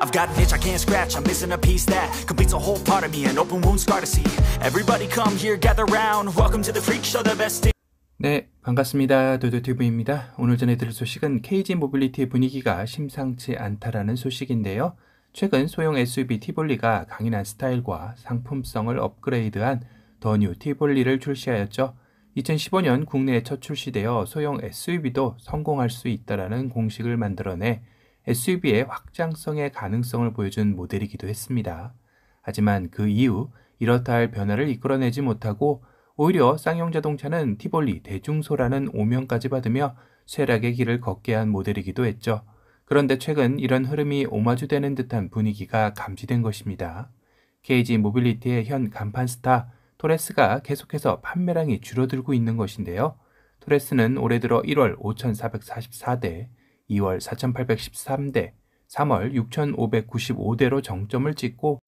I've got an itch I can't scratch, I'm missing a piece that completes a whole part of me, an open wound scar to see. Everybody come here, gather round, welcome to the freak show, the best. 네, 반갑습니다. 도도TV입니다. 오늘 전해드릴 소식은 KG 모빌리티의 분위기가 심상치 않다라는 소식인데요. 최근 소형 SUV 티볼리가 강인한 스타일과 상품성을 업그레이드한 더 뉴 티볼리를 출시하였죠. 2015년 국내에 첫 출시되어 소형 SUV도 성공할 수 있다라는 공식을 만들어내 SUV의 확장성의 가능성을 보여준 모델이기도 했습니다. 하지만 그 이후 이렇다 할 변화를 이끌어내지 못하고 오히려 쌍용 자동차는 티볼리 대중소라는 오명까지 받으며 쇠락의 길을 걷게 한 모델이기도 했죠. 그런데 최근 이런 흐름이 오마주되는 듯한 분위기가 감지된 것입니다. KG 모빌리티의 현 간판 스타 토레스가 계속해서 판매량이 줄어들고 있는 것인데요. 토레스는 올해 들어 1월 5,444대, 2월 4,813대, 3월 6,595대로 정점을 찍고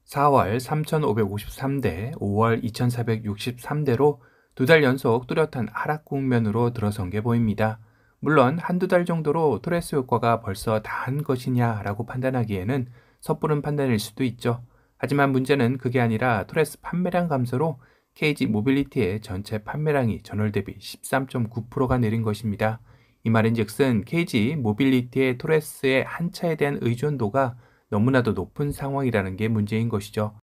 4월 3,553대, 5월 2,463대로 두 달 연속 뚜렷한 하락 국면으로 들어선 게 보입니다. 물론 한두 달 정도로 토레스 효과가 벌써 다한 것이냐라고 판단하기에는 섣부른 판단일 수도 있죠. 하지만 문제는 그게 아니라 토레스 판매량 감소로 KG 모빌리티의 전체 판매량이 전월 대비 13.9%가 내린 것입니다. 이 말인즉슨 KG 모빌리티의 토레스의 한 차에 대한 의존도가 너무나도 높은 상황이라는 게 문제인 것이죠.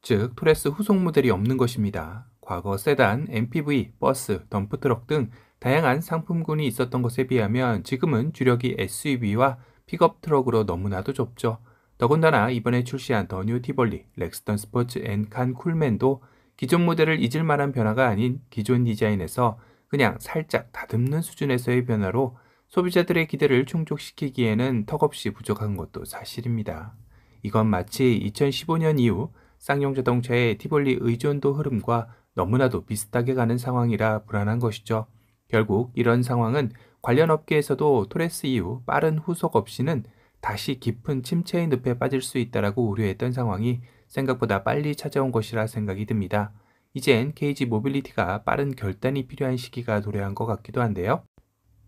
즉, 토레스 후속 모델이 없는 것입니다. 과거 세단, MPV, 버스, 덤프트럭 등 다양한 상품군이 있었던 것에 비하면 지금은 주력이 SUV와 픽업 트럭으로 너무나도 좁죠. 더군다나 이번에 출시한 더 뉴 티볼리, 렉스턴 스포츠 엔칸 쿨맨도 기존 모델을 잊을 만한 변화가 아닌 기존 디자인에서 그냥 살짝 다듬는 수준에서의 변화로 소비자들의 기대를 충족시키기에는 턱없이 부족한 것도 사실입니다. 이건 마치 2015년 이후 쌍용 자동차의 티볼리 의존도 흐름과 너무나도 비슷하게 가는 상황이라 불안한 것이죠. 결국 이런 상황은 관련 업계에서도 토레스 이후 빠른 후속 없이는 다시 깊은 침체의 늪에 빠질 수 있다라고 우려했던 상황이 생각보다 빨리 찾아온 것이라 생각이 듭니다. 이젠 KG 모빌리티가 빠른 결단이 필요한 시기가 도래한 것 같기도 한데요.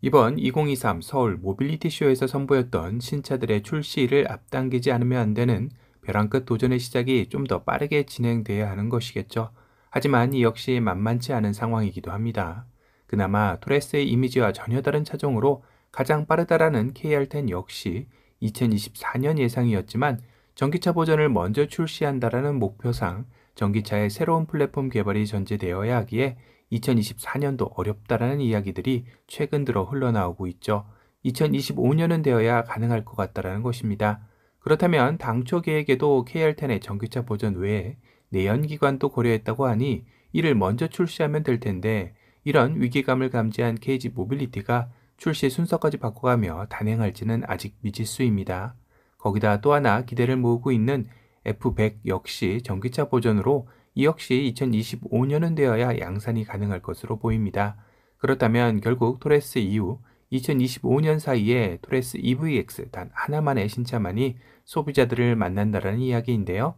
이번 2023 서울 모빌리티 쇼에서 선보였던 신차들의 출시를 앞당기지 않으면 안 되는 벼랑 끝 도전의 시작이 좀 더 빠르게 진행돼야 하는 것이겠죠. 하지만 이 역시 만만치 않은 상황이기도 합니다. 그나마 토레스의 이미지와 전혀 다른 차종으로 가장 빠르다라는 KR10 역시 2024년 예상이었지만 전기차 버전을 먼저 출시한다라는 목표상 전기차의 새로운 플랫폼 개발이 전제되어야 하기에 2024년도 어렵다라는 이야기들이 최근 들어 흘러나오고 있죠. 2025년은 되어야 가능할 것 같다라는 것입니다. 그렇다면 당초 계획에도 KR10의 전기차 버전 외에 내연기관도 고려했다고 하니 이를 먼저 출시하면 될 텐데 이런 위기감을 감지한 KG 모빌리티가 출시 순서까지 바꿔가며 단행할지는 아직 미지수입니다. 거기다 또 하나 기대를 모으고 있는 F100 역시 전기차 버전으로 이 역시 2025년은 되어야 양산이 가능할 것으로 보입니다. 그렇다면 결국 토레스 이후 2025년 사이에 토레스 EVX 단 하나만의 신차만이 소비자들을 만난다라는 이야기인데요.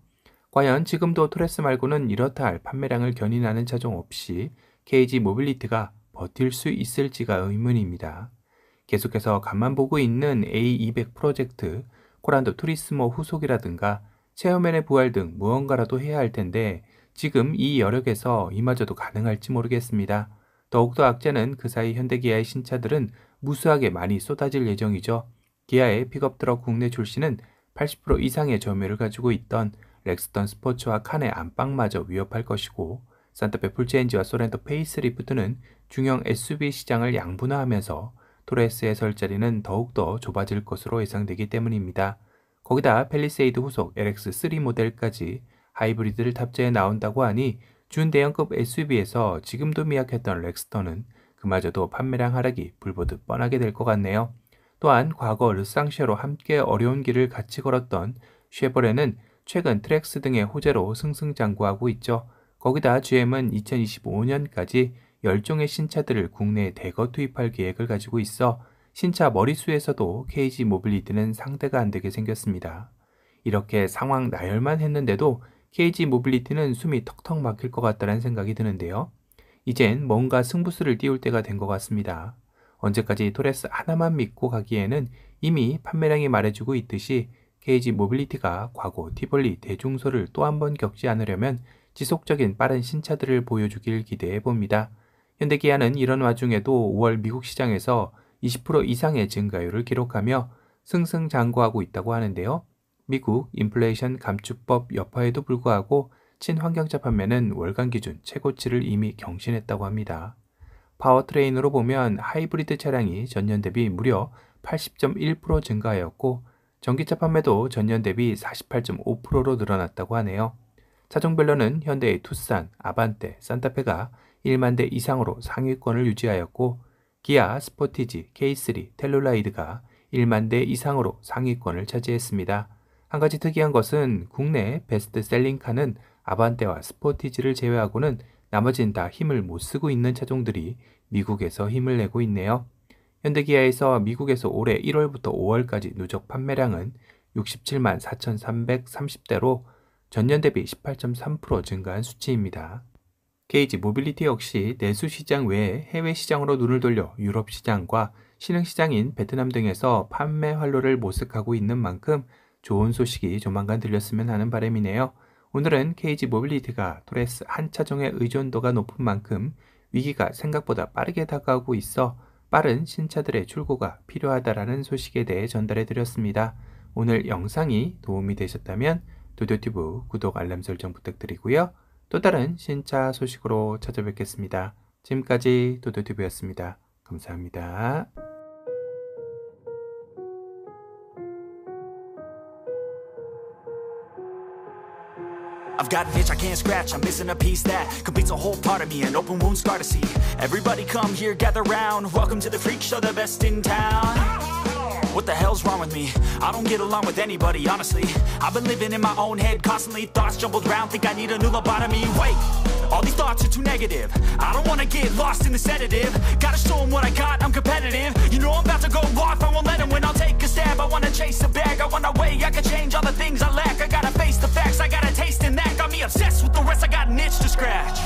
과연 지금도 토레스 말고는 이렇다 할 판매량을 견인하는 차종 없이 KG 모빌리티가 버틸 수 있을지가 의문입니다. 계속해서 간만 보고 있는 A200 프로젝트, 코란도 투리스모 후속이라든가 체어맨의 부활 등 무언가라도 해야 할 텐데 지금 이 여력에서 이마저도 가능할지 모르겠습니다. 더욱더 악재는 그 사이 현대기아의 신차들은 무수하게 많이 쏟아질 예정이죠. 기아의 픽업트럭 국내 출시는 80% 이상의 점유율을 가지고 있던 렉스턴 스포츠와 칸의 안방마저 위협할 것이고 산타페 풀체인지와 소렌토 페이스리프트는 중형 SUV 시장을 양분화하면서 토레스의 설 자리는 더욱더 좁아질 것으로 예상되기 때문입니다. 거기다 팰리세이드 후속 LX3 모델까지 하이브리드를 탑재해 나온다고 하니 준대형급 SUV에서 지금도 미약했던 렉스턴은 그마저도 판매량 하락이 불보듯 뻔하게 될 것 같네요. 또한 과거 르상쉐로 함께 어려운 길을 같이 걸었던 쉐보레는 최근 트랙스 등의 호재로 승승장구하고 있죠. 거기다 GM은 2025년까지 10종의 신차들을 국내에 대거 투입할 계획을 가지고 있어 신차 머릿수에서도 KG 모빌리티는 상대가 안 되게 생겼습니다. 이렇게 상황 나열만 했는데도 KG 모빌리티는 숨이 턱턱 막힐 것 같다는 생각이 드는데요. 이젠 뭔가 승부수를 띄울 때가 된 것 같습니다. 언제까지 토레스 하나만 믿고 가기에는 이미 판매량이 말해주고 있듯이 KG 모빌리티가 과거 티볼리 대중소를 또 한 번 겪지 않으려면 지속적인 빠른 신차들을 보여주길 기대해 봅니다. 현대기아는 이런 와중에도 5월 미국 시장에서 20% 이상의 증가율을 기록하며 승승장구하고 있다고 하는데요. 미국 인플레이션 감축법 여파에도 불구하고 친환경차 판매는 월간 기준 최고치를 이미 경신했다고 합니다. 파워트레인으로 보면 하이브리드 차량이 전년 대비 무려 80.1% 증가하였고 전기차 판매도 전년 대비 48.5%로 늘어났다고 하네요. 차종별로는 현대의 투싼, 아반떼, 산타페가 1만 대 이상으로 상위권을 유지하였고 기아, 스포티지, K3, 텔룰라이드가 1만 대 이상으로 상위권을 차지했습니다. 한 가지 특이한 것은 국내 베스트셀링카는 아반떼와 스포티지를 제외하고는 나머진 다 힘을 못 쓰고 있는 차종들이 미국에서 힘을 내고 있네요. 현대기아에서 미국에서 올해 1월부터 5월까지 누적 판매량은 67만 4,330대로 전년 대비 18.3% 증가한 수치입니다. KG 모빌리티 역시 내수 시장 외에 해외 시장으로 눈을 돌려 유럽 시장과 신흥 시장인 베트남 등에서 판매 활로를 모색하고 있는 만큼 좋은 소식이 조만간 들렸으면 하는 바람이네요. 오늘은 KG 모빌리티가 토레스 한 차종의 의존도가 높은 만큼 위기가 생각보다 빠르게 다가오고 있어 빠른 신차들의 출고가 필요하다라는 소식에 대해 전달해 드렸습니다. 오늘 영상이 도움이 되셨다면 도도튜브 구독 알람 설정 부탁드리고요. 또 다른 신차 소식으로 찾아뵙겠습니다. 지금까지 도도튜브였습니다. 감사합니다. I've got an itch I can't scratch, I'm missing a piece that completes a whole part of me, an open wound scar to see. Everybody come here, gather round, welcome to the freak show, the best in town. What the hell's wrong with me? I don't get along with anybody, honestly. I've been living in my own head constantly, thoughts jumbled round, think I need a new lobotomy. Wait, all these thoughts are too negative. I don't wanna get lost in the sedative. Gotta show them what I got, I'm competitive. You know I'm about to go off, I won't let them win, I'll take a stab. I wanna chase a bag, I wanna weigh, I can change all the things I lack. I gotta face the facts, I got a taste in that. Got me obsessed with the rest, I got an itch to scratch.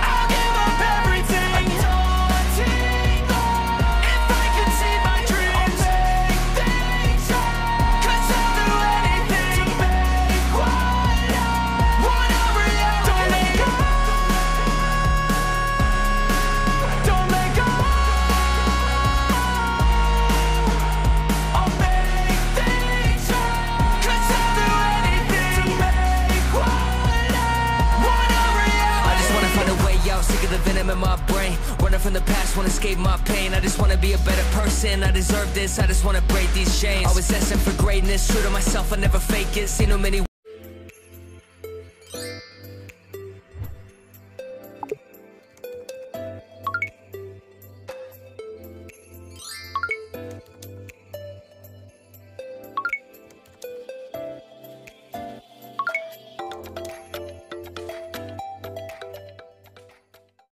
I'll give up everything. Venom in my brain, running from the past, wanna escape my pain. I just wanna be a better person, I deserve this, I just wanna break these chains. Always asking for greatness, true to myself, I never fake it. Seen too many